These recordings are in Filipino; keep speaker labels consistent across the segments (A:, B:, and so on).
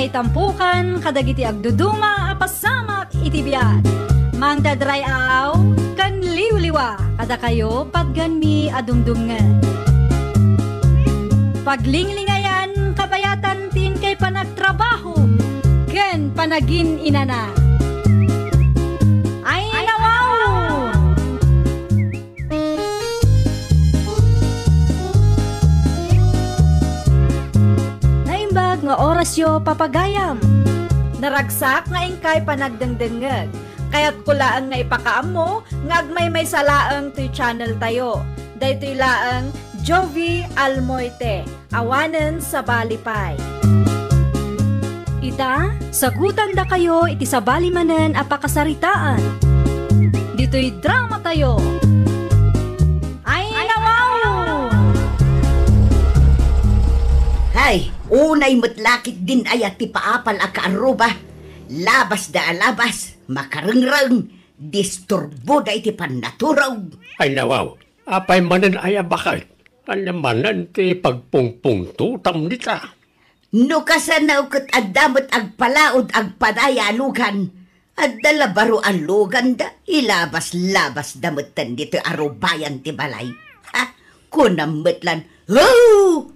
A: may tampukan kadagiti agduduma apasamak itibiyat. Mang dadray aw kan liwliwa kada kayo pagganmi adumdumngan. Paglinglingayan kabayatan tin kay panagtrabaho ken panagin inana. Ay nawaw! Naimbag nga orasyo papagayam. Naragsak nga ingkay panagdengdengeg. Kaya't kulaan nga ipakaam mo, nga agmay may salaang to'y channel tayo. Daytoy laang Jovi Almoite, awanen sa Balipay. Ita, sagutan da kayo iti sa balimanen apakasaritaan. Dito'y drama tayo. Ay nawaw!
B: Hay, unay mutlakit din ayat ti paapal a kaaruba. Labas da alabas, makarengreng, disturbo da iti pannaturaw.
C: Ay nawaw, apay manan ay bakit? Alamanan ti pagpungpung tutam nita.
B: No kasanaw kat adamot agpalaod agpadaya alugan. Adala baro alugan da, ilabas-labas damutan dito arubayan ti balay. Ha, kunamutlan,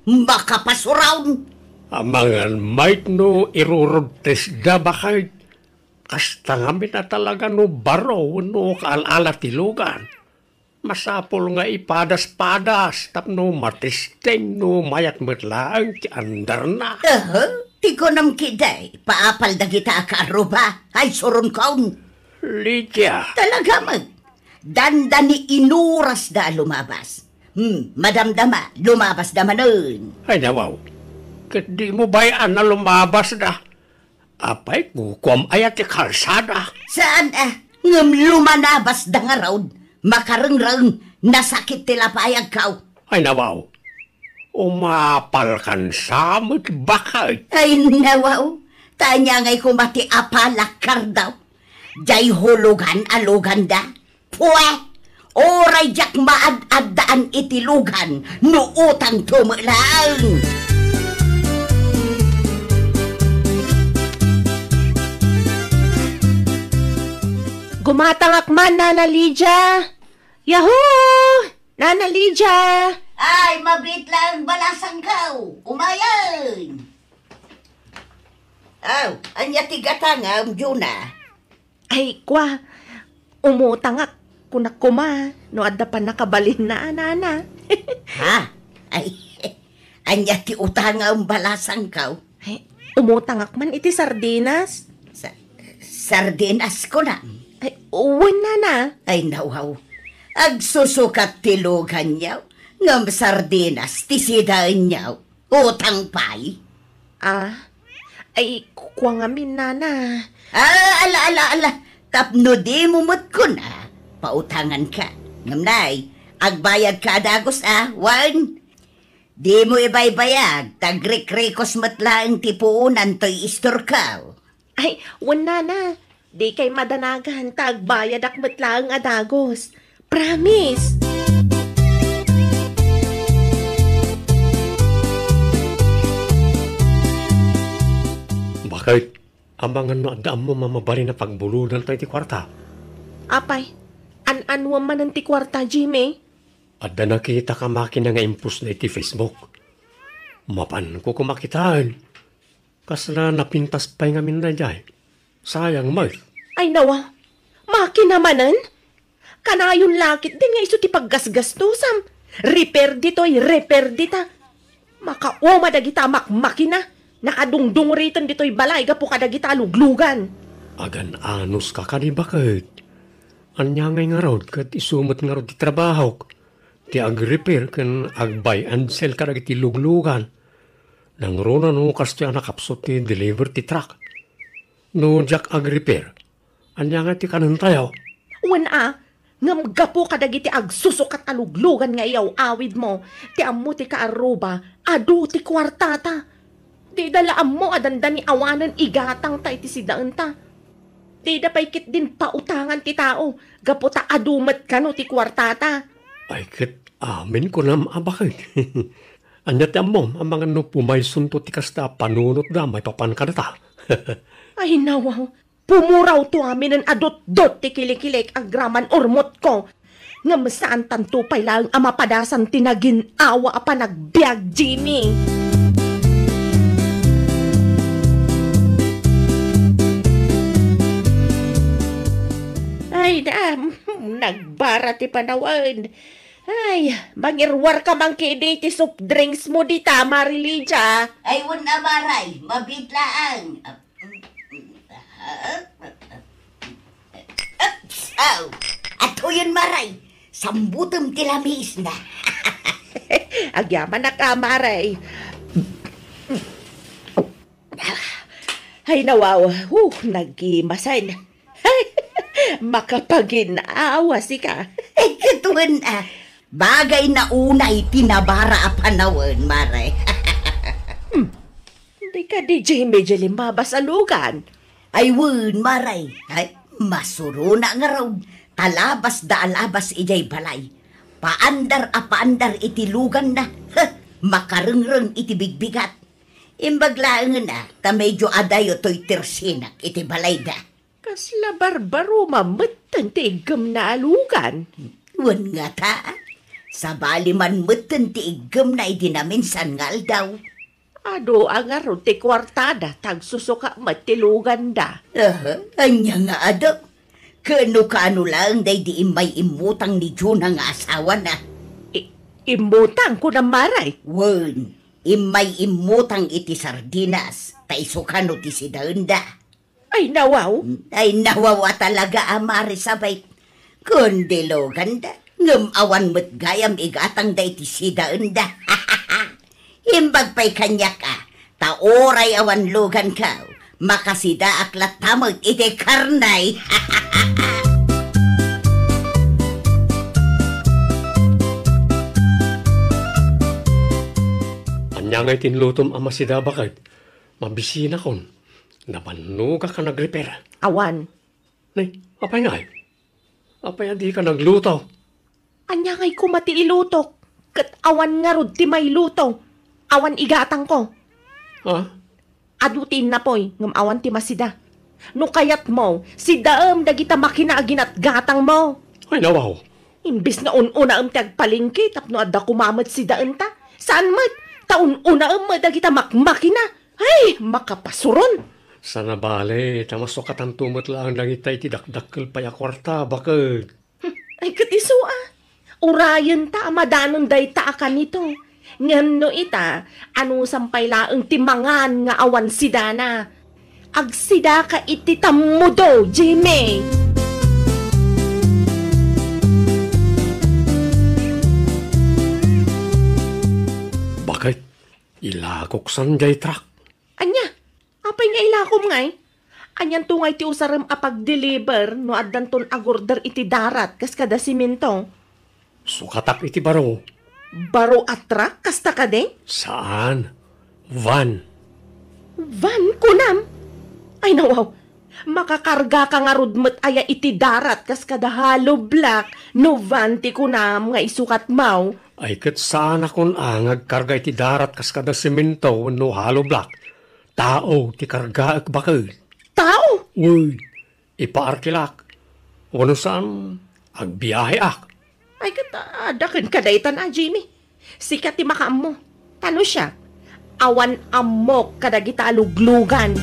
B: makapasurawn.
C: Amangan might no iruruntes da bakit? Kasta ngamin na talaga no baro no kaalala tilugan. Masapol nga ipadas-padas tapno matisteng no mayat metlaang ti andar na.
B: Ti ko nam kiday, paapal da kita akaruba, ay surun kaun.
C: Lydia.
B: Talaga mag, dandani inuras da lumabas. Madamdama, lumabas da manon.
C: Ay nawaw, kat di mo bayan na lumabas da. Apay kukwam ayat ti kalsada.
B: Saan ngam lumanabas da nga raw, makarengreng, nasakit tila payag kaw.
C: Ay nawaw, umapal kan samot bakit?
B: Ay nawaw, tanya ngay kumati apalakar daw. Jay hulugan alugan da. Pwe! Oray jak maad-addaan itilugan, no utang tumulang.
D: Gumatangak man, Nana Lydia! Yahoo! Nana Lydia!
B: Ay, mabit lang balasang kaw. Umayan! Aw, anya tigatanga, Juna.
D: Ay, kwa, umutangak. Kunak kuma, no adda pa nakabalin na, Nana.
B: Ha? Ay, anya ti utanga balasang kaw.
D: Ay, umutangak man iti sardinas.
B: Sardinas ko na.
D: Ay, uwan, Nana.
B: Ay, nawaw. Agsusukat tilugan niyaw. Ngam sardinas, tisidaan niyaw. Utang pay.
D: Ay, kuwa ngamin, Nana.
B: Ala. Tapno di mumut ko na. Pautangan ka. Ngamnay, agbayad ka dagos wan. Di mo ibaybayag, tagrik-rikos matlaang tipuunan to'y istorkaw.
D: Ay, wan, Nana. Di kay madanagan, tagbayad ak matlaang adagos. Promise!
C: Bakit? Amangan no agdaan mo mamabali na pagbulunan tayo ti kwarta.
D: Apay, an-anwa man ang ti kwarta, Jimmy.
C: Adda nakita ka makina nga impus na iti Facebook. Mapan ko kumakitaan. Kasla napintas pa'y nga minradyay. Sayang mo.
D: Ay nawa, makinamanan? Kanayon lakit din nga iso ti paggasgastusam. Repair dita. Makauma dagita makmakina. Nakadungdung ritan dito'y balay gapo kadagita luglugan.
C: Agan anus ka kani bakit? Anya ngay nga raw kat isumot nga raw ti trabaho. Ti ag-repair kan ag-buy and sell ka dagiti luglugan. Nang rona no kas ti nakapsot ti deliver ti truck. No jak ag-repair. Anya nga ti kanan tayo.
D: Wan ngam gapo kadagiti agsusukat aluglugan nga iyaw awid mo. Ti ammo ti kaaruba, adu ti kwartata. Ti dalaam mo adandan ni awanan igatang ta iti sidaan ta. Ti dapaykit din pautangan ti tao. Gapo ta adumat ka no ti kwartata.
C: Ay kit amin ko na maabakit. Anyat mo, ang mga no pumaysunto ti kasta panunot da, may papan ka na ta.
D: Ay nawaw, pumuraw to amin ng adot-dot ti kilikilik agraman urmot ko. Nga masaan tanto pay lang ang mapadasan tinagin awa pa nagbiag, Jimmy. Ay na, nagbara ti panawan. Ay, mangirwar ka mang kini ti soft drinks mo di ta, Marilija.
B: Ay, wala maray, mabitlaan. Ato yun maray, sambutom tilamis na.
D: Agyaman na ka, Maray. Ay, nawaw. Nagkimasan. Makapaginawa si ka.
B: Ay, katuan bagay na unay tinabara a panawan, maray.
D: Hindi ka di Jimmy Jelimabas alugan.
B: Ay, wun, maray. Ay, masuro na nga raw. Talabas da alabas ijay balay. Paandar a paandar itilugan na. Makarengreng iti bigbigat. Imbaglaan na, ta medyo adayo to'y tersinak iti balay da.
D: Kasla barbaro mamutan ti igam na alugan.
B: Wan nga ta. Sa bali man mutan ti igam na idinaminsan ngal daw.
D: Ado ang aro ti kwartada tagsusuka matilugan da.
B: Anya nga ado. Kano lang day di imay imutang ni June ang asawa na.
D: Imutang ko na Maray.
B: Wan, imay imutang iti sardinas. Taisukano ti si Daunda.
D: Ay nawaw.
B: Ay nawawa talaga amari sabay. Kundilo ganda. Ngam awan mo't gayam igatang day ti si Daunda. Imbag pa'y kanya ka. Taoray awan lugan ka. Makasida aklat tamag iti karnay.
C: Anya ngay tinlutom ama si Dabakit. Mabisina kon. Napanuga ka nagrepera.
D: Awan.
C: Nay, apay nga. Apay di ka nagluto.
D: Anya ngay kumati ilutok. Kat awan nga rod ti may luto. Awan igatang ko.
C: Ha?
D: Adutin na poy, ngam awan ti masida. No kayat mo, si daam dagita makinaagin at gatang mo.
C: Ay nawaw.
D: Imbis na un-una ti agpalingki, tapno adda kumamot si daan ta. Saan mat? Taun-una dagita makmakina. Ay, makapasuron.
C: Sana bale, tamasok at ang tumot lang dagita iti dakdakkel paya kwarta, bakit?
D: Ay, katiso Urayan ta, madanon day ta ka nito. Ngano ita, ano sampay laang timangan nga awan sidana. Agsida ka iti tamudo, Jimmy.
C: Bakit? Ilakok sanjay trak.
D: Anya, apay nga ilakom ngay? Anyan tungay ti usaram apag-deliver no addan ton agorder iti darat kas kada simento.
C: Sukatak iti baro.
D: Baro atrak kasta ka de?
C: Saan? Van.
D: Van kunam? Ay nawaw, makakarga ka nga rudmet aya iti darat kas kada halo black no van ti kunam nga isukat mau.
C: Ay kat saan akong agkarga iti darat kas kada semento no halo block. Tao ti karga ak bakit.
D: Tao?
C: Uy, ipaarkilak. Wano saan agbiyahe ak.
D: Ay katadakin kadaytan Jimmy. Sikat ti makaam mo. Tano siya? Awan amok kadagita aluglugan.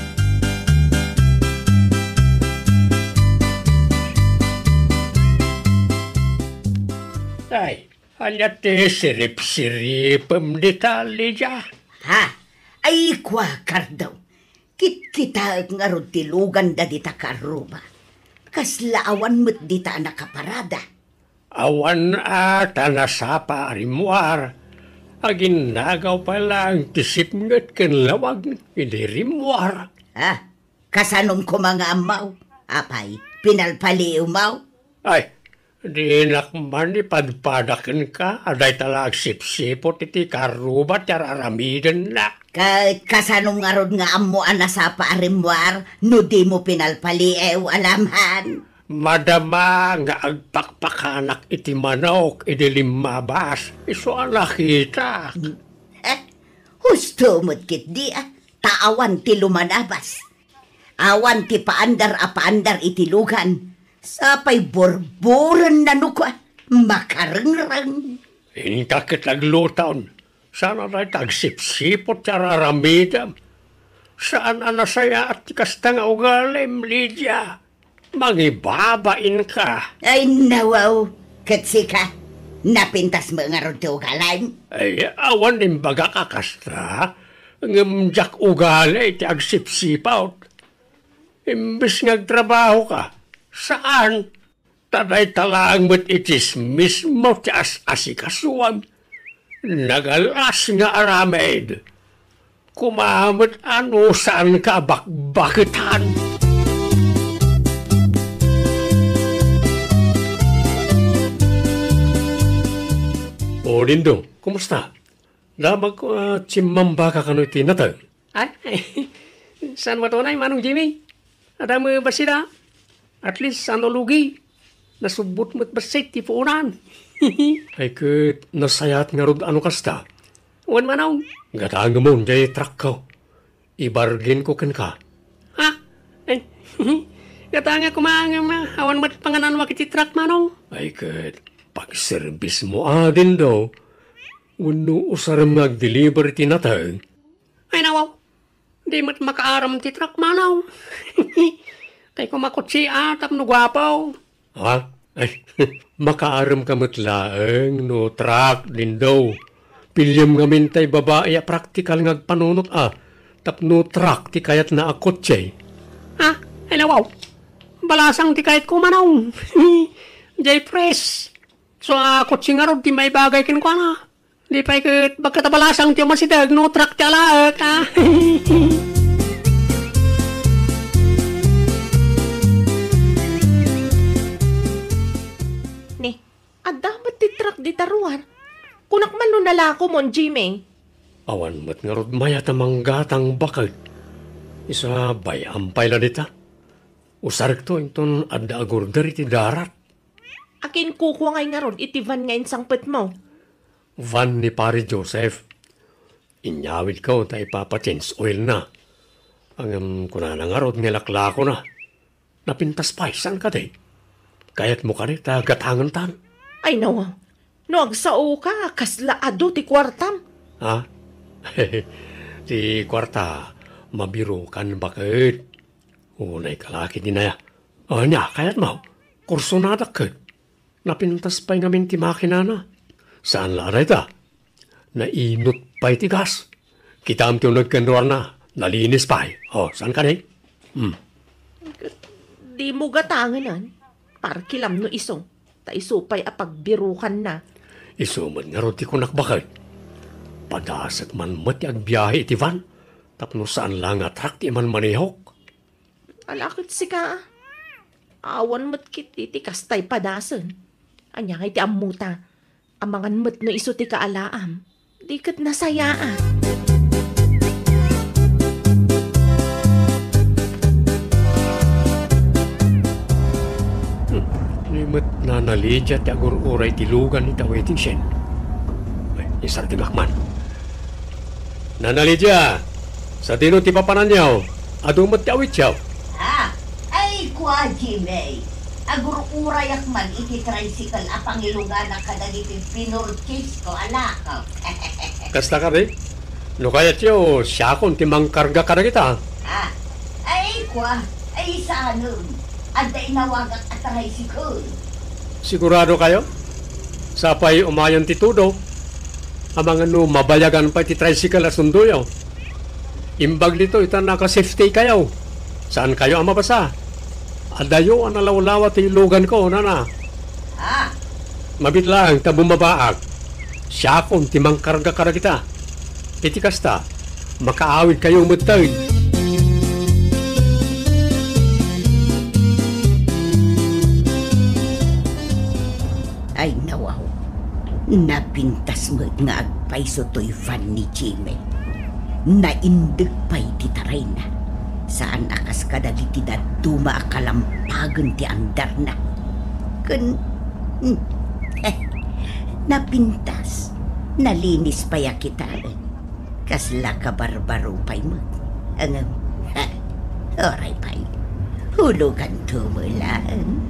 C: Ay, hanya te sirip-siripem ditali ja.
B: Ha? Ay kwa kardaw. Kit-kita nga rod tilugan da dita karuba. Kaslaawan mo't dita nakaparada.
C: Awan ata nasapa rimwar. Aginagaw pa lang tisip ngat kanlawag hindi rimwar.
B: Ha? Kasanom ko mga amaw. Apay, pinalpali umaw.
C: Ay, di nakman ipadpadakan ka. Aday talag sip-sipot iti karubat yararamidan na.
B: Kasanong nga rod nga amo anasapa arimwar. No di mo pinalpali alamhan.
C: Madama nga agpakpakanak iti manok iti limabas. Iso ala kita.
B: Husto mo't kit di taawan ti lumanabas. Awan ti paandar a paandar itilugan. Sapay borboran na nukwa, makarengrang.
C: Intakit naglutawan. Sana na tagsipsipot sa raramidam. Saan anasaya at kasta nga ugalim, Lydia? Mangibabain ka.
B: Ay nawaw, katsi ka. Napintas mo nga ron ti ugalim.
C: Ay, awan din baga kakasta. Ngamjak ugali ti agsipsipaut. Imbis ngagtrabaho ka. Saan? Taday talaang mo't itis mismo ti as-asikasuan. Nagalas nga aramid. Kumamot ano saan ka bakbakitan. O Lindo, kumusta? Damag ko chimamba ka kano itinatag.
E: Ay, saan mo tunay, Manong Jimmy? Ada mo ba sila? At least, ano lugi? Nasubot mo't basit, tipuunan.
C: Ay kat nasayat nga rod ano kasta.
E: Uwan, Manong.
C: Gatang mo, jay truck ko. Ibargin ko kan ka.
E: Ha? Ay, kata nga kumangam, awan mo't panganan wakit itrak, Manong.
C: Ay kat pag-service mo din daw. Uno usaram mag-deliver tinatag.
E: Ay, nawaw. Di mo't makaaram titrak, Manong. Kay kumakutsi tapno gwapaw.
C: Ha? Ay, makaaram ka matlaang no truck din daw. Pilyam ngamin tay babae praktikal ngagpanunot tapno truck ti kayat na akotse.
E: Ha? Ay, nawaw. Balasang ti kayat ko, Manong. Jay press. So, kutsi nga ron, ti may bagay kin ko na. Di pa ikot bagkatabalasang ti masidag, no truck ti alaak, ha?
D: Ni, adamat ti truck di taruan. Kunak man no nalako mon, Jimmy.
C: Awan mat nga rod maya tamang gatang bakag. Isa bayampay la dita. Usarik to inton adda agurdar iti darat.
D: Akin kukuha ngay nga ron, itivan nga insangpet mo.
C: Van ni pare Joseph. Inyawid ko ta ipapatins oil na. Ang kunana nga rod nilaklako na. Napintas pa isan ka day. Kayat mo ka rin ta gatangan tan.
D: Ay nawa, no agsao ka, kaslaado ti kwartam.
C: Ha? Ti kwarta, mabiro kan bakit. Unay kalaki din na ya. Anya, kayat mo, kurso na dakit. Napintas pa'y ngamin ti makina na. Saan laray ta? Nainot pa'y ti gas. Kitam ti nagkanduar na. Nalinis pa'y. Saan ka day?
D: Di mo gatanganan. Parkilam no iso. Ta iso pa'y apagbirukan na.
C: Isumad nga ron ti kunak bakit. Padasat man mati agbiyahe iti van. Tapno saan lang atrak ti man manihok.
D: Alakit si ka. Awan mo't kit iti kastay padasan. Anya nga iti amuta. Amangan mo't no iso ti kaalaam. Di kat nasayaan.
C: Nimat na nalidya ti agur-uray ti lugan ita waiting shen. Ay, isar ti gakman. Nanalidya, sa tino ti papanan niyaw, adumat ti awit yaw.
B: Ay kwa Jimmy. Agur-urayak man iti tricycle apang ilugan na kadagiti pinurkis ko alakaw.
C: Kasta ka rin? No kaya tiyo, siya kung timangkarga ka na kita.
B: Ay kwa, ay sanong. Anda inawagat at tricycle.
C: Sigurado kayo? Sapay umayon ti tudo. Amang ano, mabayagan pa ti tricycle at sunduyo. Imbag dito, ita naka-safety kayo. Saan kayo ang mabasa? Adayo ang nalawlawa ti lugan ko, nana. Mabit lang, tabumabaag. Siya kung timangkarga ka na kita. Iti kasta, makaawid kayo umutay.
B: Ay nawaw, napintas mo nga agpaiso to'y van ni Jimmy. Naindig pa'y titaray na. Saan akas kadagiti na dumaakalampagan ti andar na. Napintas, nalinis pa ya kita. Kasla ka barbaro pa'y mo. Ang oray pa'y. Hulugan tumulaan.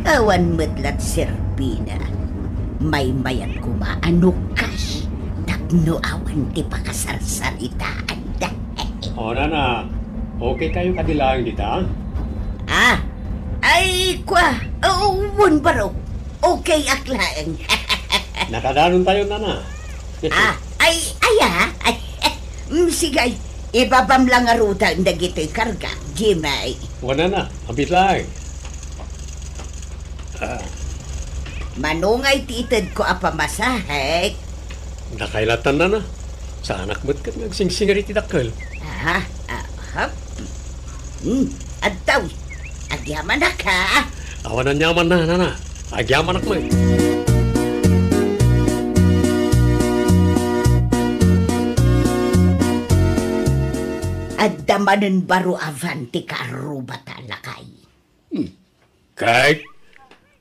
B: Awan matlat Serbina. May mayat kumaanukas. Tapno awan ti pakasarsaritaan.
C: O, Nana, okay kayo kadilang dita?
B: Ay, wun baro. Okay aklaan.
C: Nakadanon tayo, Nana.
B: Ay, sigay. Ibabam lang nga ruta ang dagito'y karga. Jimay.
C: Wala na, abit lang.
B: Manungay titid ko apamasahe.
C: Nakailatan na. Sa anak mo't kat nagsingsingari ti dakkel.
B: Adtaw. Agyaman na ka.
C: Awanan nyaman na, Nana. Agyaman ak mo.
B: Adamanen baro avanti karuba talakay.
C: Kahit,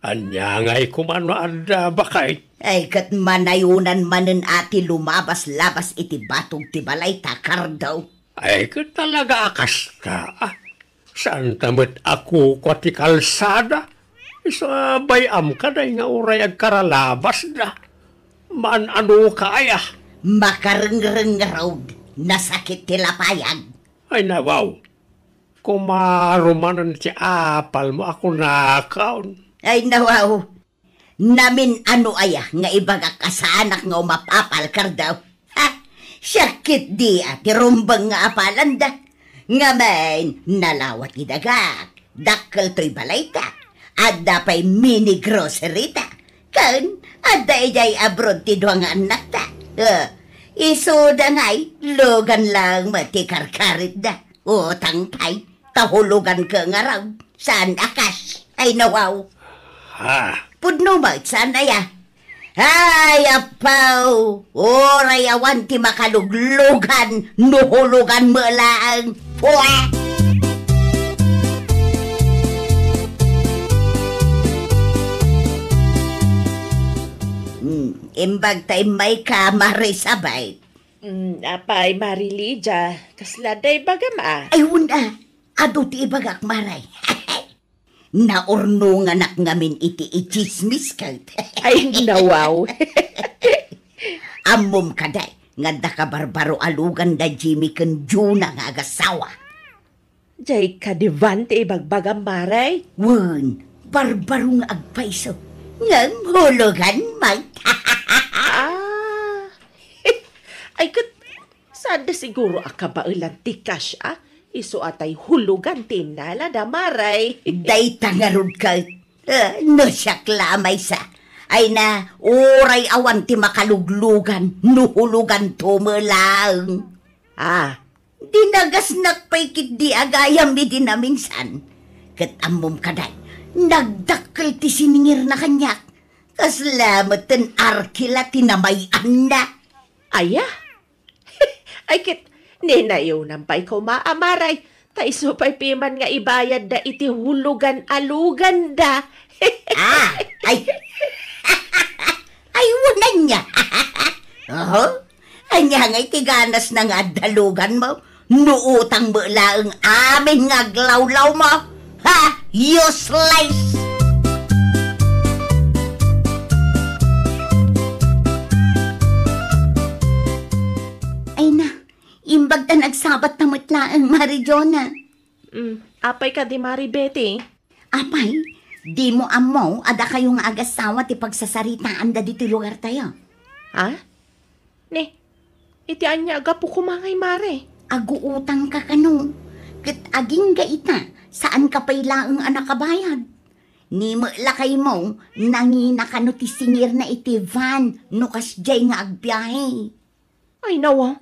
C: anyangay kumano anda bakay.
B: Ay kat manayunan manen ati lumabas-labas iti batog ti balay takar daw.
C: Ay, kat talaga akas ka. Saan tamit ako ko ti kalsada? Sa bayam ka na nga uray ag karalabas na. Man ano kaya?
B: Makareng-reng raw. Nasakit ti lapayag.
C: Ay nawaw. Kumarumanan ti apal mo ako nakaon.
B: Ay nawaw. Namin ano aya nga ibagak asanak nga umapapal kar daw. Syakit di ati rumbang nga apalan da. Nga main nalawat idagak. Dakkel to'y balay ta. Adda pa'y mini grocery ta. Kan, adda ijay abroad ti duwa nga anak ta. Isuda nga'y, lugan lang matikarkarit da. Utang pa'y, tahulugan ka nga raw. Saan akas? Ay nawaw. Pudno mo, saan aya? Ay, apaw! Oray awan ti makaluglugan, nuhulugan mo lang. Puwa! Imbag tayo may kamari sabay.
D: Apay, Marilija, kasladay bagama.
B: Ay, wala. Ado ti ibagak maray. Naurnungan ak ngamin iti ichismis ka.
D: Ay, nawaw.
B: Amom ka day. Nga ka barbaro alugan da Jimmy kan Juna nga agasawa.
D: Jay kadivante ibagbagam maray.
B: Wan, barbaro nga agpaiso. Ngang hulugan mag.
D: Ay, sada siguro akabailan ti cash, Iso atay hulugan tinala da maray.
B: Day tangarod ka. No siya klamay sa. Ay na, oray awan ti makaluglugan. Nuhulugan tumalang. Dinagas nakpaikit di agayam mi dinamingsan. Kat amom kaday. Nagdakkel ti siningir na kanyak. Kaslamat ten arkila tinamayan na.
D: Aya? Ay kit, ninayaw nampay ko maamaray. Taiso pa'y piman nga ibayad da iti hulugan alugan da.
B: Ay. Ay, wunan niya. Anya nga'y tiganas na nga dalugan mo. Nuutang mo lang amin nga glawlaw mo. Useless! Ay na, imbag na nagsabat na mutlaang Marijona.
D: Apay ka di Maribete.
B: Apay, di mo amo, ada kayong agasawa ti pagsasaritaan da dito lugar tayo.
D: Ne, iti anya aga po kumangay mare.
B: Aguutang ka kano. Kat aging gaita, saan ka pa'y laang anak kabayad? Ni mo lakay mo, nangina ka no ti singir na iti van, no kasjay nga agbiyahe.
D: Ay nawa.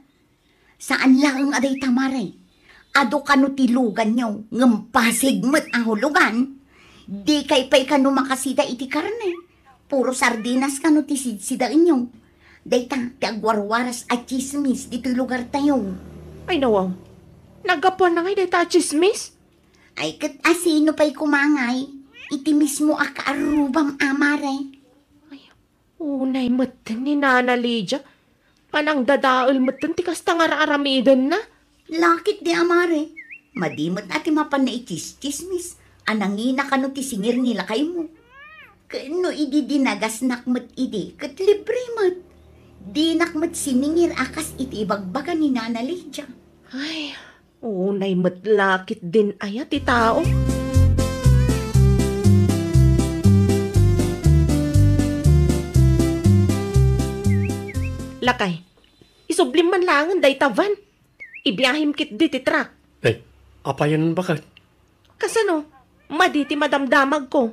B: Saan laang aday tamare? Ado ka no ti lugan nyo, ngampasig mo't ahulugan. Di kay pa'y ka no makasida iti karne. Puro sardinas ka no ti sida inyo. Dayta, ti agwarwaras at chismis dito lugar tayo.
D: Ay nawa. Nagapuan na ngay dayta chismis?
B: Ay kat asino pa'y kumangay. Iti mismo akaarubam amare.
D: Unay mat ni Nana Lydia. Panang dadaol mo ti kasta nga raaramidan na.
B: Lakit di amare. Madimot natin mapan na itis-tismis. Anangina ka no ti singir nila kay mo. Kano idi dinagas nakmat idi. Kat libre mat. Di nakmat siningir akas iti ibagbaga ni Nana Lydia.
D: Ay, unay matlakit din aya ti tao. Lakay, isublim man langan day tavan. Ibiyahim kit di ti truck.
C: Apayan bakit?
D: Kasano, maditi madamdamag ko.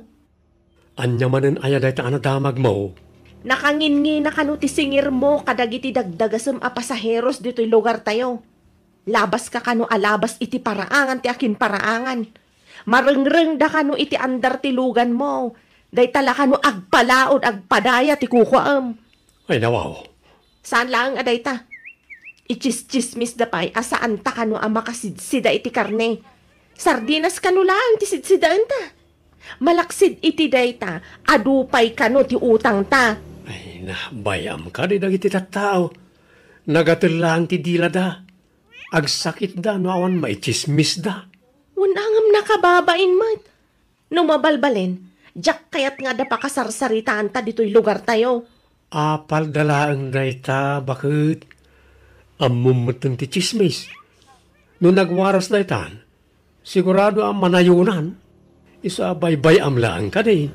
C: Anya manen aya day ta anadamag mo.
D: Nakangingi na kanu ti singir mo kadagiti dagdagasem a pasaheros dito'y lugar tayo. Labas ka kanu alabas iti paraangan ti akin paraangan. Marengreng da kanu iti andar ti lugan mo. Day tala kanu agpalaod agpadaya ti kukuam.
C: Ay nawaw.
D: Saan lang aday ta? Ichis-chismis da pa'y asaan ta kanu ang makasidsida iti karne. Sardinas kanu lang ti sidsidaan ta. Malaksid iti day ta, adupay kanu ti utang ta.
C: Ay bayam ka di dagiti tattao. Nagatilang ti dila da. Agsakit da no awan maichismis da.
D: Unangam nakababain mat. No mabalbalin, jak kayat nga da pakasarsaritaan ta dito'y lugar tayo.
C: Apal dalaang dayta bakit? Amumutang ti chismis. No nagwaras daytan, sigurado ang manayunan. Isa baybay amlaan ka di.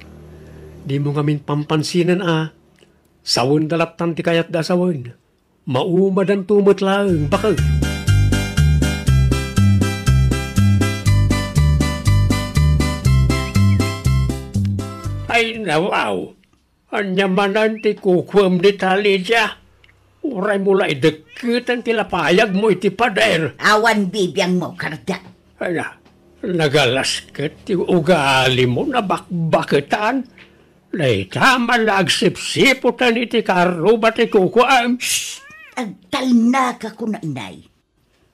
C: Di mo ngamin pampansinan Sawon dalaptan ti kayat da sawon. Maumadan tumot lang bakit? Ay nawaw. Anyamanan ti kukwam di Lydia. Uray mula idekitan ti lapayag mo iti pader.
B: Awan bibiyang mo, karda.
C: Ay na, nagalasket ti ugali mo na bakbaketan. Layta malagsipsiputan iti karuba ti kukwam.
B: Agtal na ka kuna inay.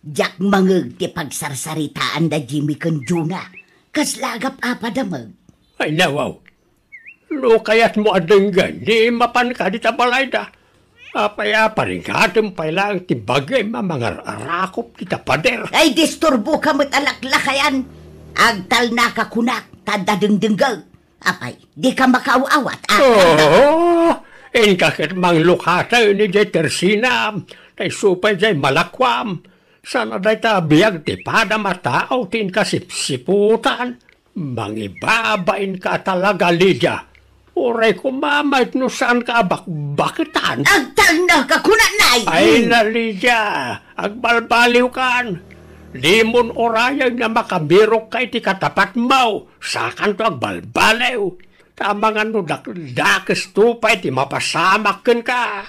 B: Jak mangeg ti pagsarsaritaan da Jimmy Kanjuna. Kaslagap apadamag.
C: Ay nawaw. No kayat mo adenggan, di mapan ka di tabalay da. Apay-apa rin katumpay lang ti bagay mga arakop kita pader.
B: Ay disturbo ka mo't alaklakayan. Agtal na ka kunak, tadadengdenggag. Apay, di ka makaawat.
C: Oo, kakit mang lukata ni jay tersina. Tay supay jay malakwam. Sana day tabiyag ti padam at tao tin kasipsiputan. Mangibabain ka talaga, Lydia. Uray ko mamait no saan ka bakbakitan.
B: Agtal na ka kunanay.
C: Ay na, Lydia. Agbalbaliw kan. Di mon orayag na makabirok kay ti katapat mo. Sakan to agbalbaliw. Tamangan no dakes tupay ti mapasamakin ka.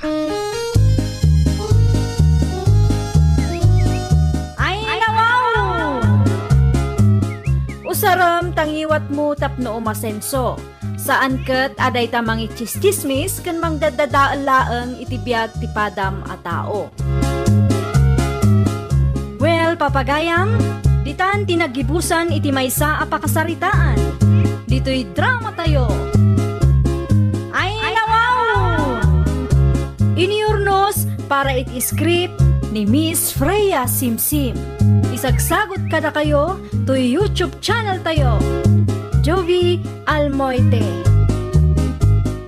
A: Usaram tangiwat mo tapno umasenso. Saan ket aday tamang ichistismis ken mangdadadaalaeng itibiyag ti padam a tao. Well, papagayam, ditan tinagibusan iti maysa a pakasaritaan. Dito'y drama tayo. Ay nawaw! Iniurnos para iti script ni Miss Freya Simsim. Isagsagot kada kayo to YouTube channel tayo, Jovi Almoite.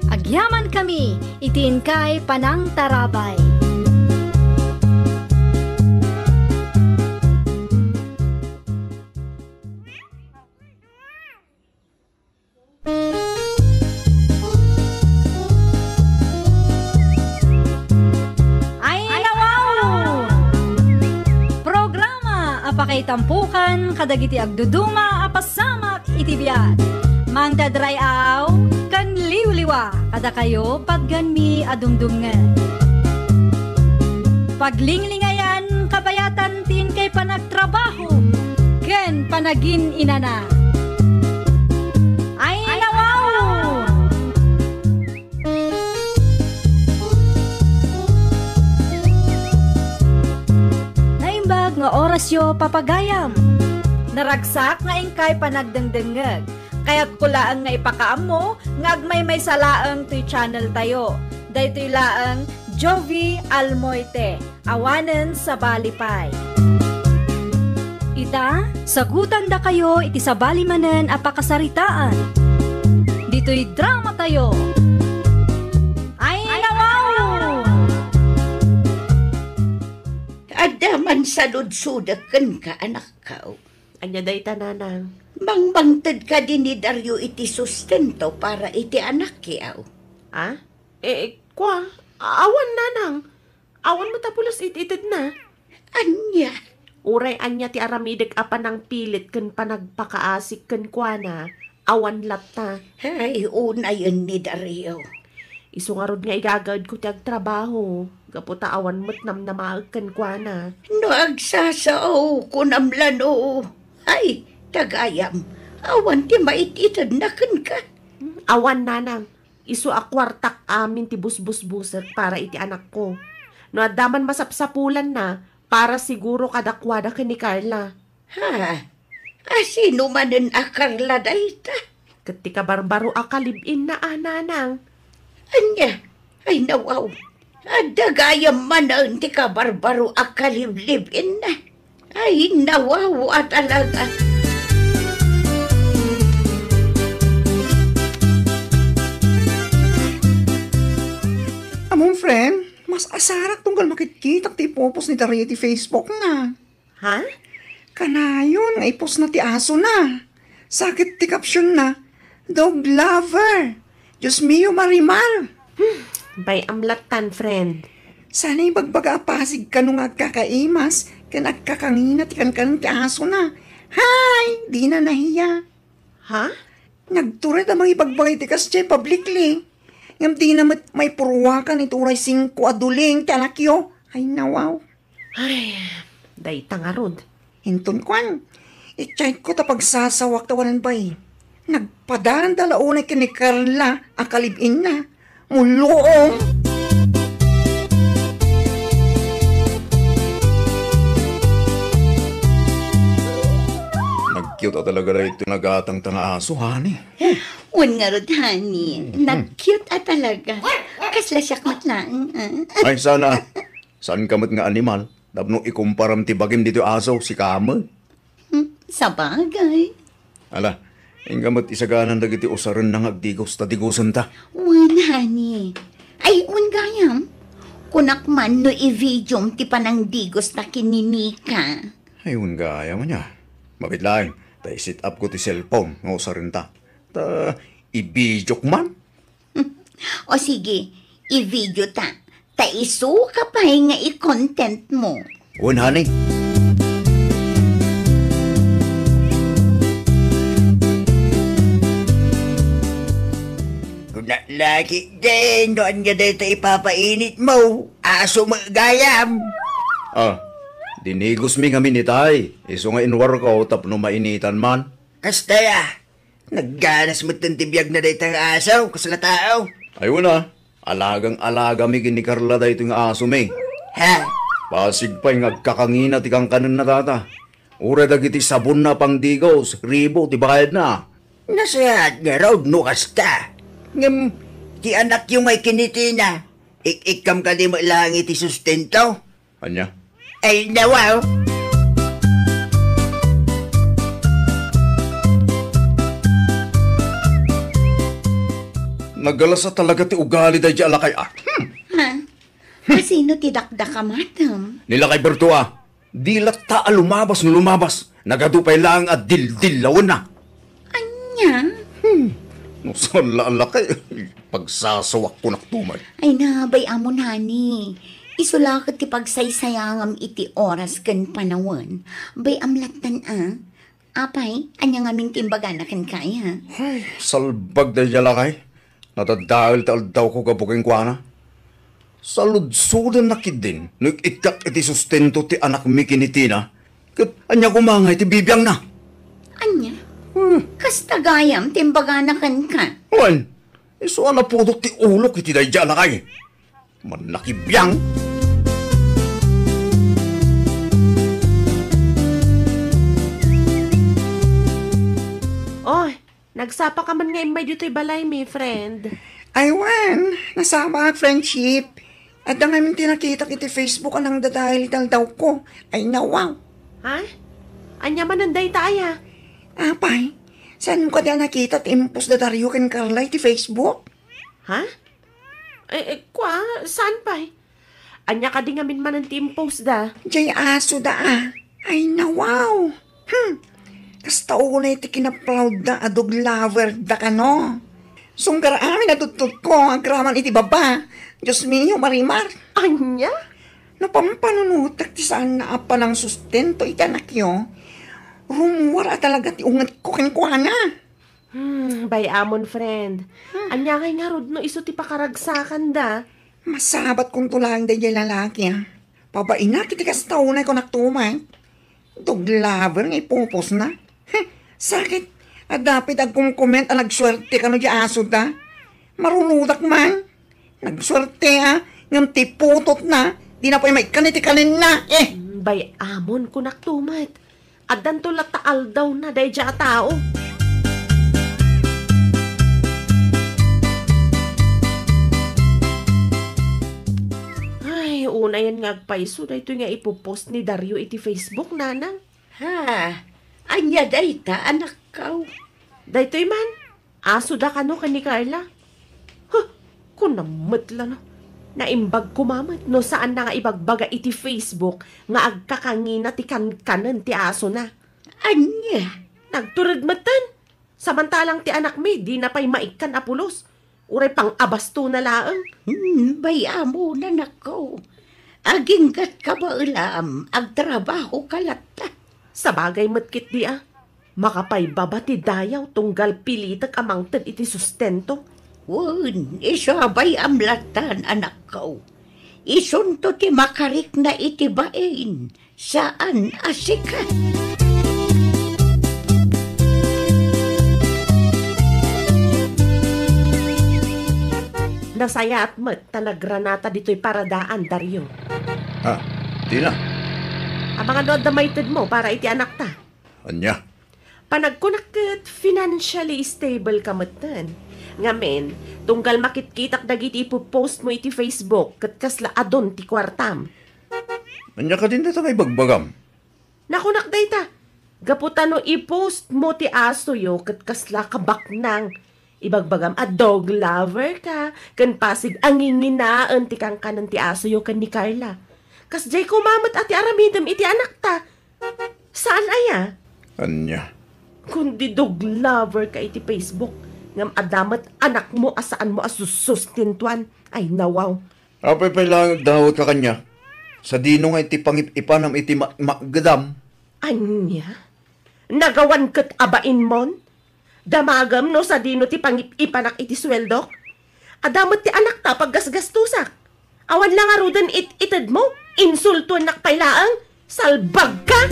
A: Agyaman kami, itin kay Panang Tarabay. Apakay tampukan, kadagiti agduduma, apasamak itibiyat. Mangdadray aw, kan liwliwa, kada kayo padganmi adungdungan. Paglinglingayan, kabayatan tin kay panagtrabaho, ken panagin inana. Ay nawaw! Nga orasyo papagayam. Naragsak nga ingkay panagdengdengeg. Kaya't kulaan nga ipakaam mo, nga agmay may salaang to'y channel tayo. Dahito'y laang Jovi Almoite, awanen sa balipay. Ita, sagutan da kayo iti sabali manen a pakasaritaan. Dito'y drama tayo. Ay nawaw!
B: Adaman sa ludsudakan ka, anak ka.
D: Anya day tananang.
B: Mangbangtad ka din ni Dario iti sustento para iti anak kiyaw.
D: Ah? Kwa? Awan nanang. Awan mo tapulos ititid na.
B: Anya?
D: Uray anya ti aramidik apa ng pilit ken panagpakaasik ken kwa na. Awan latta.
B: Ay, una yun ni Dario.
D: Isungarod nga igagad ko ti agtrabaho. Gaputa awan mo't namnamaag ken kwa na.
B: No agsasao ko namlano. Ay, tagayam. Awan ti maititad na kan ka.
D: Awan nanang. Isu akwartak amin ti busbus-buset para iti anak ko. No adaman masapsapulan na para siguro kadakwada ken ni Carla.
B: Ha? Sino manen akarla dayta?
D: Ket ti kabarbaro akalibin na nanang.
B: Anya? Ay nawaw. Adagayam man ang ti kabarbaro akaliblibin na. Ay nawaw talaga.
F: Among friend, mas asarak tunggal makitkitak ti ipopos ni Dario ti Facebook na.
D: Ha?
F: Kanayon, nga ipos na ti aso na. Sakit ti caption na, dog lover. Diyos mio Marimar.
D: Bay amlatan, friend.
F: Sana'y bagbaga apasig ka nung agkakaimas, kan agkakangina ti kan ti aso na. Hay, di na nahiya.
D: Ha?
F: Nagtured amang ibagbagay ti kasya publicly. Ngam di na may purwakan ituray 5 aduling ti alakyo. Ay nawaw.
D: Ay, day tangarod.
F: Hinton kwan, i-check ko ta pagsasawak tawanan bay. Nagpadaran dalaunay kini Carla, akalibin na. Muloong!
G: Nag-cute talaga na ito nagatang tanga aso, honey.
B: Un nga rod, honey. Nag-cute talaga. Kasla siyakmat lang.
G: Ay, sana. Saan kamot nga animal? Dabno ikumparam ti bagim dito aso, si Kamot.
B: Sa bagay.
G: Ala, ingamot isaganan dagiti usaran nang agdigos ta digusan ta.
B: Un, honey. Ay, un gayam. Kunak man no i-videom ti panang digos na kininika.
G: Ayun gaya man niya. Mabitlaing, ta sit up ko ti cellphone, nga usaran ta. Ta, i-video man.
B: O sige, i-video ta. Taiso ka pa nga i-content mo.
G: Un, honey.
B: Lagi din, doon nga dito ipapainit mo. Aso magayam.
G: Ah, dinigos mi kami ni tay. Iso nga inwar ko, tapno mainitan man.
B: Kastaya, nagganas mo tibiyag na dito ang aso, kasala tao.
G: Ayun na, alagang-alaga mi gini Carla da ito nga aso mi.
B: Ha?
G: Pasig pa yung agkakangina ti kang kanan na tata. Ura dagiti sabon na pang digos, ribo ti bayad na.
B: Nasayad nga raw, no kasta. Ngam, ti anak yung may kinitina. Ik-ikam ka di mo lang iti sustento.
G: Anya?
B: Ay, nawaw.
G: Nagalasa talaga ti ugali da di alakay ah.
B: Ha? Sino ti dakdaka, madam?
G: Nila kay Bertua, di lata lumabas no lumabas. Nagadupay lang at dil-dilawan na.
B: Anya?
G: No, sala alakay. Pagsasawak ko naktumay.
B: Ay nabay amon, honey. Isulakot ti pagsaysayangam iti oras kan panawan. Bay amlatan Apay, anya nga timbaga na kan kaya.
G: Ay, salbag da di alakay. Natadahil tal daw ko kabuking kwa na. Saludsudan na kidin, nag-ikak iti sustento ti anak mi kinitina. Kat anya kumangay ti bibiyang na.
B: Anya? Kastagayam, timbaga na kan ka.
G: Wan, iso ala pudot ti ulok iti day dyan kay. Manakibiyang.
D: Oy, nagsapa ka man nga imay dito'y balay, mi friend.
F: Aywan, nasama ang friendship. At ang namin tinakita kiti Facebook anang dadahil daw ko. Ay nawaw.
D: Ha? Anya man ang daytaya.
F: Apay, saan mo ka da nakita at impos da Dario ken Carla iti Facebook?
D: Ha? Kwa, saan pa? Anya ka di ngamin man ang timpos da.
F: Jay aso da Ay nawaw. Kasta una iti kinaplaud da adog lover da ka no. Sunggar amin natutut ko agraman iti baba. Diyos mio, Marimar.
D: Anya?
F: Napampanunutak ti saan na apa ng sustento iti anak yo. Rumwara talaga ti ungat ko kenkwana.
D: Bayamon, friend. Anya kay nga rod no iso ti pakaragsakan da.
F: Masabat kong tulang da yung lalaki Pabain na kiti kastaw na ko naktumay. Dog lover nga ipupos na. Sakit. Adapit ang kumkoment ang nagswerte ka no di aso da. Marunudak man. Nagswerte ngam ti putot na. Di na pa may kaniti-kanin na
D: Bayamon ko naktumat. At danto lataal daw na day dya tao. Ay, una yan nga agpaiso. Dahito nga ipopost ni Dario iti Facebook, nanang.
B: Ha, anya dayta anak kaw.
D: Dahito man, aso da ka no ka ni Carla. Kunamot lang no. Naimbag kumamat no saan na nga ibagbaga iti Facebook nga agkakangina ti kankanan ti aso na.
B: Anya?
D: Nagturad matan. Samantalang ti anak mi, di na pa'y maikan apulos. Uray pang abasto na laang.
B: Bayamo na nako. Aginggat ka ba ulam, agtrabaho kalata.
D: Sa bagay matkit di makapay baba ti dayaw tunggal pilitak amang tad iti sustento.
B: Wun, isabay amlatan anak ko. Isunto ti makarik na itibain. Saan asika?
D: Nasaya at mat tanagranata dito'y paradaan, Dario.
G: Di na.
D: Abang ano damaytid mo para iti anak ta.
G: Anya?
D: Panagkunakit financially stable ka matan. Ngamen, tunggal makitkitak dagiti ipopost mo iti Facebook kat kasla adon ti kwartam.
G: Anya ka din dito kay bagbagam.
D: Nakunak dayta. Gaputan no i-post mo ti aso yo kat kasla kabaknang. Ibagbagam a dog lover ka. Kan pasig anginginaan ti kang kanan ti aso yo kan ni Carla. Kas jay kumamat ati aramidem iti anak ta. Saan aya?
G: Anya?
D: Kundi dog lover ka iti Facebook. Ngam adamat anak mo asaan mo asustintuan. Ay nawaw.
G: Apay lang dawat ka kanya. Sa dino nga iti pangipanam iti maggadam.
D: Anya? Nagawan kat abain mon? Damagam no sa dino ti pangipanak iti sweldo? Adamat ti anak ta paggasgastusak. Awan lang arudan itid mo? Insultuan nakpailaang? Salbag ka?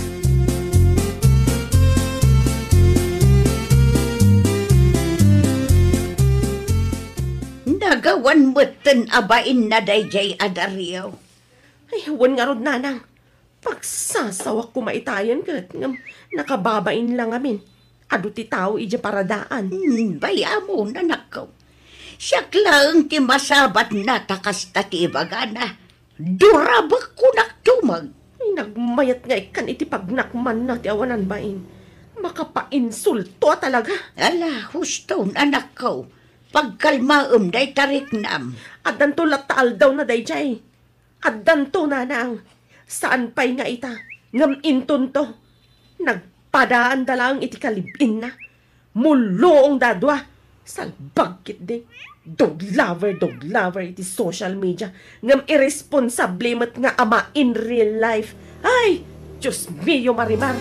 B: Nagawan mo ten abain na dayjay Dario.
D: Ay, huwan nga rod nanang. Pagsasawak ko maitayan kat ngam nakababain lang amin. Ado ti tao ija paradaan.
B: Bayamo na nakaw. Siyak lang ti masabat na takas ti ibagana. Durabak ko naktumag.
D: Ay, nagmayat nga ikan iti pagnakman na ti awanan bain. Makapainsulto talaga.
B: Ala, husto na nakaw. Pagkalmaom day tariknam.
D: At danto lataal daw na day jay. At danto nanang. Saan pa'y nga ita? Ngam inton to. Nagpadaan dalang iti kalibin na. Muloong dadwa. Salbagkit di. Dog lover iti social media. Ngam irresponsable mat nga ama in real life. Ay, Diyos mio Marimar.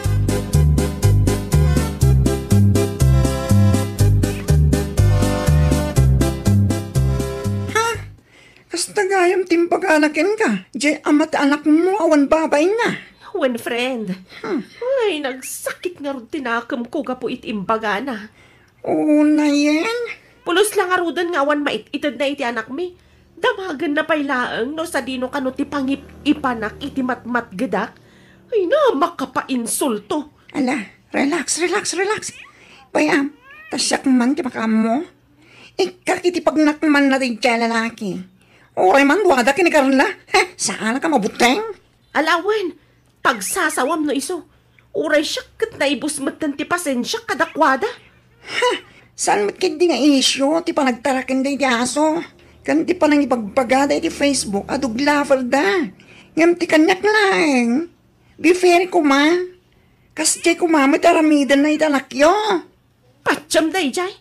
F: Tagayam timpag-anakin ka. Jay amat anak mo awan babay na.
D: When friend. Ay, nagsakit nga rin tinakam ko kapo itimbaga na.
F: Oo na yan.
D: Pulos lang arudan nga awan maititid na iti anak mi. Damagan na pailaang no sa dino kano ti pangip ipanak iti matmat gadak. Ay na, makapainsulto.
F: Ala, relax. Bayam, tasyak man ti makam mo. Ikak iti pagnakman na rin kaya lalaki. Oray man, wada kini Carla. Saan ka mabuteng?
D: Alawan, pagsasawam no iso. Uray siya kat naibus matan ti pasensya kadakwada.
F: Saan matkid di nga isyo, ti pa nagtarakin di aso. Kan ti pa nang ipagbagada iti Facebook, adug lover da. Ngam ti kanyak lang. Be fair ko ma. Kasi ko ma, mataramidan na italakyo.
D: Patsyam day, Jay.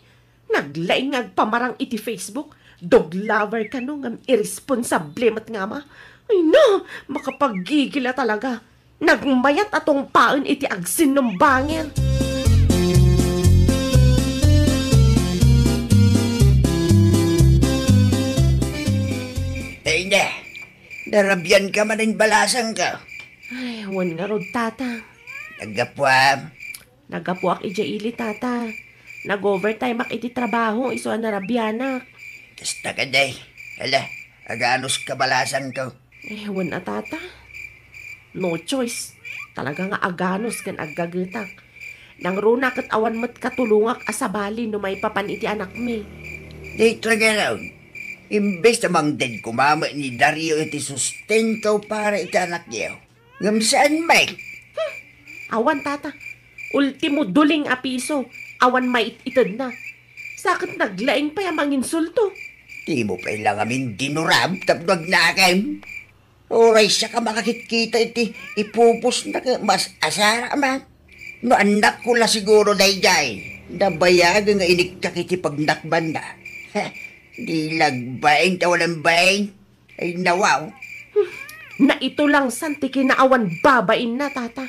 D: Naglaing agpamarang iti Facebook. Dog lover ka no, ngam irresponsable mat nga ma. Ay no, makapagigila talaga. Nagmayat atong paon iti agsin ng bangin.
B: Ay na, narabyan ka manin balasang ka.
D: Ay, wan nga rod, tata.
B: Nagapwam.
D: Nagapuak ija ili, tata. Nag-overtime ak iti trabaho, iso ang narabyanak.
B: Kasta ka day. Hala, aganos ka balasang ka.
D: Wan na, tata. No choice. Talaga nga aganos kan aggagetak. Nang runa kat awan mat katulungak asabali no may papan iti anak mi.
B: Di talaga raon. Imbes namang din kumama ni Dario iti sustento para iti anak niyo. Ngam saan may?
D: Awan, tata. Ultimo duling apiso. Awan may itid na. Sakit naglaing pa yung insulto.
B: Di mo pa ilang amin dinuram tapos nagnakim. Oray siya ka makakikita iti ipupos na ka mas asara man. No anak ko la siguro daygay. Nabayag nga inikak iti pagnakban na. Di lagbaing tawanan baing. Ay nawaw.
D: Na ito lang santi kinaawan babain na, tata.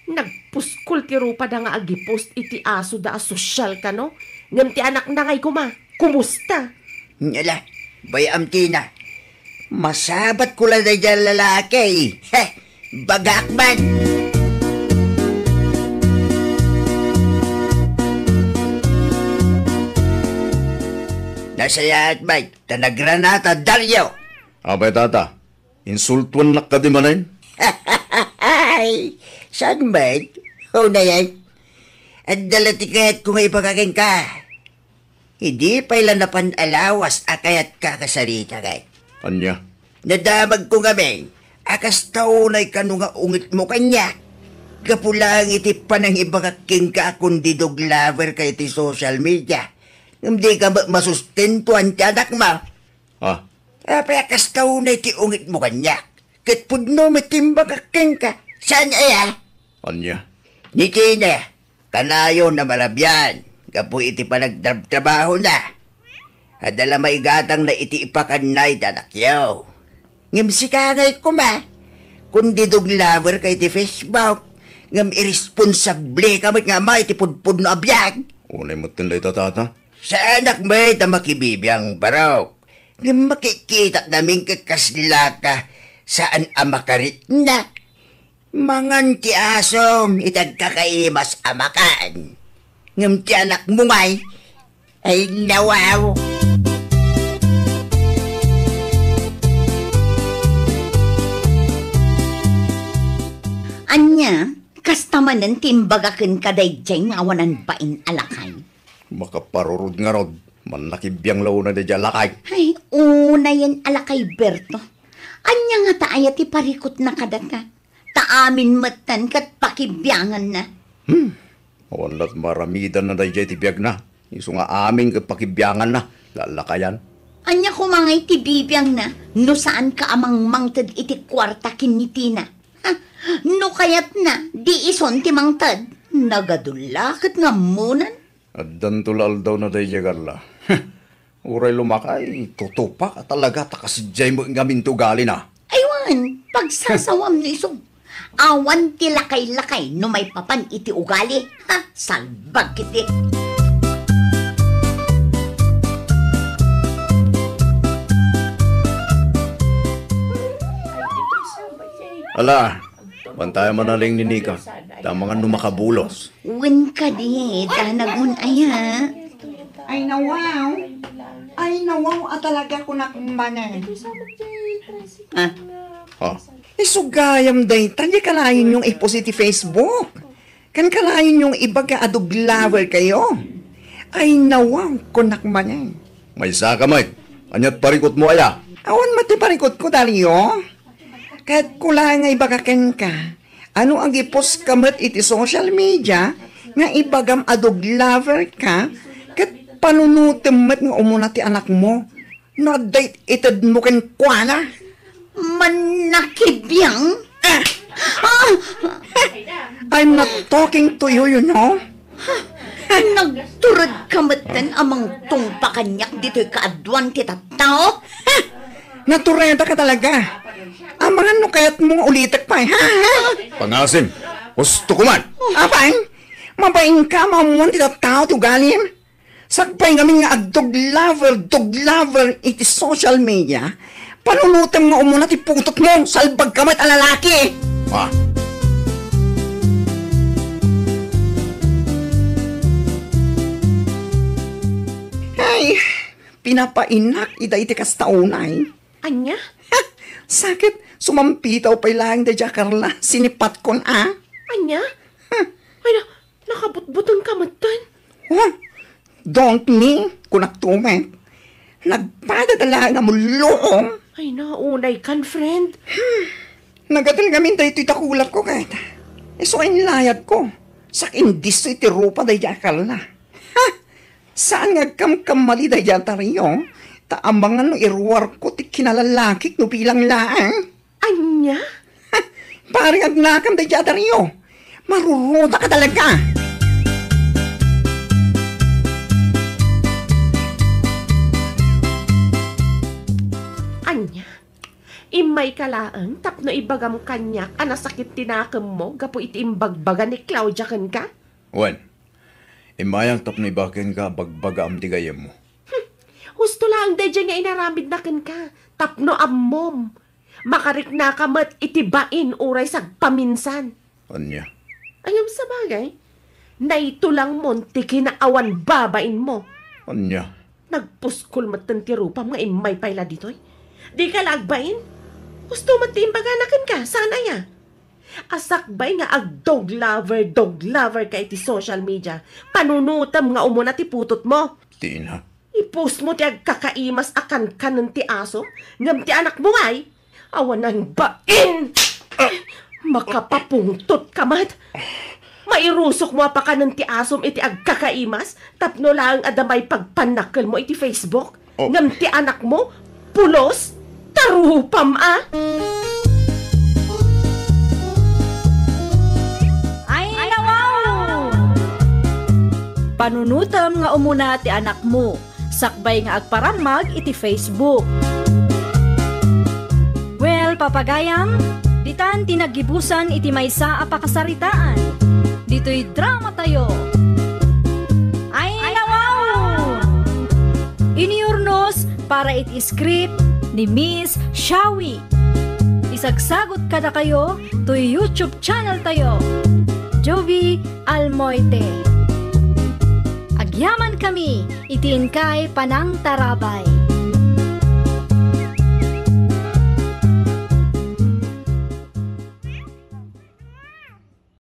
D: Nagpuskul ti rupa da nga agipost iti aso da asosyal ka, no? Ngam ti anak na ngay kuma. Kumusta?
B: Nyala, bayam tina. Masabat ko lang na dyan lalaki. Bagak man. Nasayat bay, tanagranata Dario.
G: Abay tata, insultuan na ka di manin?
B: Ay, saan bay? O na yan. At dalatikat kung may pagkakin ka. Hindi pa ilan na panalawas akayat kakasarita kay.
G: Anya?
B: Nadamag ko kami. Akas taunay ka nung ungit mo kanya. Kapulang iti panang ibakaking ka kundi dog lover ka iti social media. Hindi ka masustentuan ti anak mo.
G: Ah,
B: Apa akas taunay ti ungit mo kanya. Katpudno matimbakaking ka. Saan ay
G: anya?
B: Ni Tina, kanayon na malabyan. Kapu iti panagtrabaho na. Adala may gatang na iti ipakanay danakyaw. Ngam si kangay ko ma. Kundi dog lover kay ti Facebook. Ngam irresponsable kamit nga ma iti pudpud no abyan.
G: Unay mo tinlay tata?
B: Sa anak may tamakibibiyang barok. Ngam makikita namin kakasla ka saan amakarit na. Mangan ti asom itagkakaimas amakan. Ngam ti anak mo ngay ay nawaw. Anya, kastamanan timbagakin kadayjay ngawanan bain alakay.
G: Makaparurod nga rod, manakibiyang law na di dyan lakay.
B: Ay, una yan alakay Berto. Anya nga taaya ti parikot na kadaka. Taamin matan kat pakibyangan na.
G: Walat maramidan na di dyan tibiyag na. Iso nga amin kapakibiyangan na, lalakayan.
B: Anya kumangay ti bibiyang na, no saan ka amang mangtad iti kwarta kinitina. No kayat na, di ison ti mangtad. Nagadulakit nga munan.
G: At dantulal daw na di dyan la. Uray lumakay, tutupak at talaga takasidjay mo nga mintugali na.
B: Aywan, pagsasawam ni isong. Awan ti lakay-lakay no may papan iti ugali. Salbag kiti.
G: Ala, bantayan mo na lang ni Nika. Tamangan numakabulos.
B: Wen ka di, danagun aya.
F: Ay nawaw. Ay nawaw at talaga ko nakumanan.
G: Ha?
F: Isugayam day, tanya kalayin yung iposit Facebook. Kan kalayin yung iba ka adog lover kayo. Ay nawaw ko nakmanan.
G: May saka may. Anyat parikot mo aya.
F: Awan matiparikot ko, Dario. Kahit kulang nga ibagaken ka, ano ang ipost kamat iti social media, nga ibagam adog lover ka, kat panunutemat nga umuna ti anak mo, na date itad mo ken kuana.
B: Manakibiyang?
F: I'm not talking to you, you know?
B: Nagturad kamatan amang tungpa kanyak dito kaadwan kita tao?
F: Natureda ka talaga. Amangan no kaya't mong ulitak pa, ha?
G: Pangasim, gusto ko man.
F: Apay, mabaing ka mamuan tita tao ti ugalim. Sagpay kami nga dog lover, iti social media. Panunutem nga umuna ti putot mo, salbag kamat alalaki.
G: Ah,
F: Ay, pinapainak iti kastaunay.
D: Anya?
F: Sakit, sumampitaw pa ilang da Carla, sinipat kon
D: Anya? Ay, nakabutbutang kamatan.
F: Oh, don't me, kunaktumet. Nagpadadala nga mo loong.
D: Ay, naunay kan, friend.
F: Nagatal gamin da ito'y takulat ko kahit. So ay nilayad ko. Sak indis iti rupa da Carla. Saan nga kamkamali da Tario? Taambangan no iruwar ko ti kinalalakik no bilang laang.
D: Anya?
F: Parang agnakam da Tario. Maruruta ka talaga.
D: Anya? Imay kalaang tapno ibagam kanyak anasakit tinakam mo gapo iti imbagbaga ni Claudia kan ka?
G: Wen, imayang tapno ibakin ka bagbaga am tigayem mo.
D: Gusto lang dadya nga inaramid na kan ka. Tapno ammom. Makarik na kamat itibain uray sa paminsan.
G: Anya,
D: Ayam sa bagay, na ito lang monti kinaawan babain mo.
G: anya,
D: Nagpuskol matantirupam nga imay payla ditoy. Di ka lagbain? Gusto matimbaganakan ka, sana ya. Asakbay nga ag dog lover ka iti social media. Panunutam nga umuna ti putot mo.
G: tiin ha.
D: I-post mo ti ag kakaimas akan kanon ti aso. Ngam ti anak mo ay. Awanan bain! Makapapungtot ka mat. Mairusok mo pa kanon ti asom iti ag kakaimas. Tapno lang adamay pagpanakal mo iti Facebook.
G: Oh.
D: Ngam ti anak mo, pulos, tarupam
A: Ay, nawaw! Panunutam nga umuna ti anak mo. Sakbay nga agparamag iti Facebook. Well, papagayam, ditan tinagibusan iti maysa a pakasaritaan. Dito'y drama tayo. Ay, nawaw! Iniurnos para iti script ni Miss Shawi. Isagsagot kada kayo to YouTube channel tayo. Jovi Almoite. Agyaman kami, itin kay Panang Tarabay.